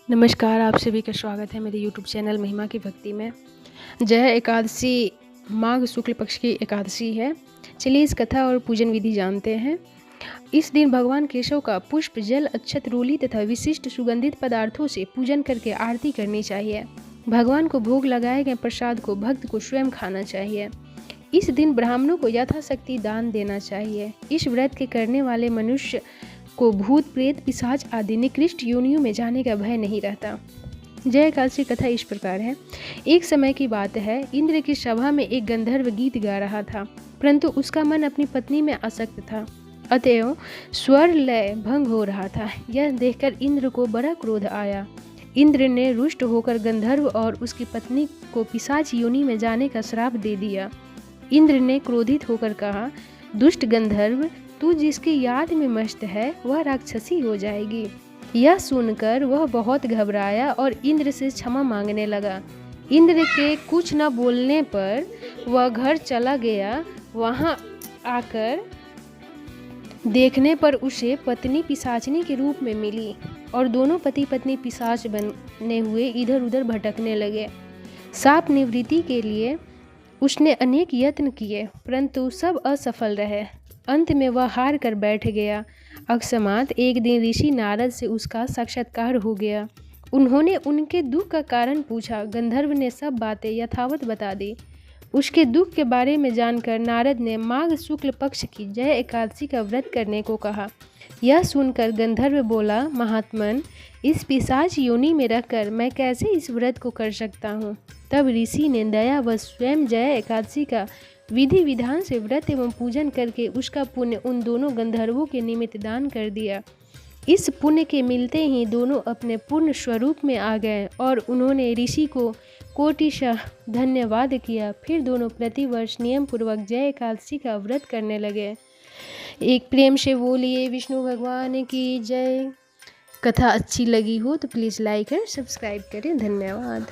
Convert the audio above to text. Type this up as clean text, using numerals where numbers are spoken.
नमस्कार, आप सभी का स्वागत है मेरे YouTube चैनल महिमा की भक्ति में। जय एकादशी माघ शुक्ल पक्ष की एकादशी है। चलिए इस कथा और पूजन विधि जानते हैं। इस दिन भगवान केशव का पुष्प, जल, अक्षत, रोली तथा विशिष्ट सुगंधित पदार्थों से पूजन करके आरती करनी चाहिए। भगवान को भोग लगाए गए प्रसाद को भक्त को स्वयं खाना चाहिए। इस दिन ब्राह्मणों को यथाशक्ति दान देना चाहिए। इस व्रत के करने वाले मनुष्य को भूत, प्रेत, पिशाच आदि निकृष्ट योनियों में जाने का भय नहीं रहता। जय एकादशी कथा इस प्रकार है। एक समय की बात है, इंद्र की सभा में एक गंधर्व गीत गा रहा था, परंतु उसका मन अपनी पत्नी में आसक्त था, अतएव स्वर लय भंग हो रहा था। यह देखकर इंद्र को बड़ा क्रोध आया। इंद्र ने रुष्ट होकर गंधर्व और उसकी पत्नी को पिशाच योनि में जाने का श्राप दे दिया। इंद्र ने क्रोधित होकर कहा, दुष्ट गंधर्व, तू जिसकी याद में मस्त है वह राक्षसी हो जाएगी। यह सुनकर वह बहुत घबराया और इंद्र से क्षमा मांगने लगा। इंद्र के कुछ न बोलने पर वह घर चला गया। वहां आकर देखने पर उसे पत्नी पिशाचनी के रूप में मिली और दोनों पति पत्नी पिशाच बने हुए इधर उधर भटकने लगे। शाप निवृत्ति के लिए उसने अनेक यत्न किए, परंतु सब असफल रहे। अंत में वह हार कर बैठ गया। अकस्मात एक दिन ऋषि नारद से उसका साक्षात्कार हो गया। उन्होंने उनके दुख का कारण पूछा। गंधर्व ने सब बातें यथावत बता दी। उसके दुख के बारे में जानकर नारद ने माघ शुक्ल पक्ष की जय एकादशी का व्रत करने को कहा। यह सुनकर गंधर्व बोला, महात्मन, इस पिशाच योनि में रहकर मैं कैसे इस व्रत को कर सकता हूँ। तब ऋषि ने दया व स्वयं जय एकादशी का विधि विधान से व्रत एवं पूजन करके उसका पुण्य उन दोनों गंधर्वों के निमित्त दान कर दिया। इस पुण्य के मिलते ही दोनों अपने पूर्ण स्वरूप में आ गए और उन्होंने ऋषि को कोटिशः धन्यवाद किया। फिर दोनों प्रतिवर्ष नियम पूर्वक जय एकादशी का व्रत करने लगे। एक प्रेम से बोलिए विष्णु भगवान की जय। कथा अच्छी लगी हो तो प्लीज़ लाइक और सब्सक्राइब करें। धन्यवाद।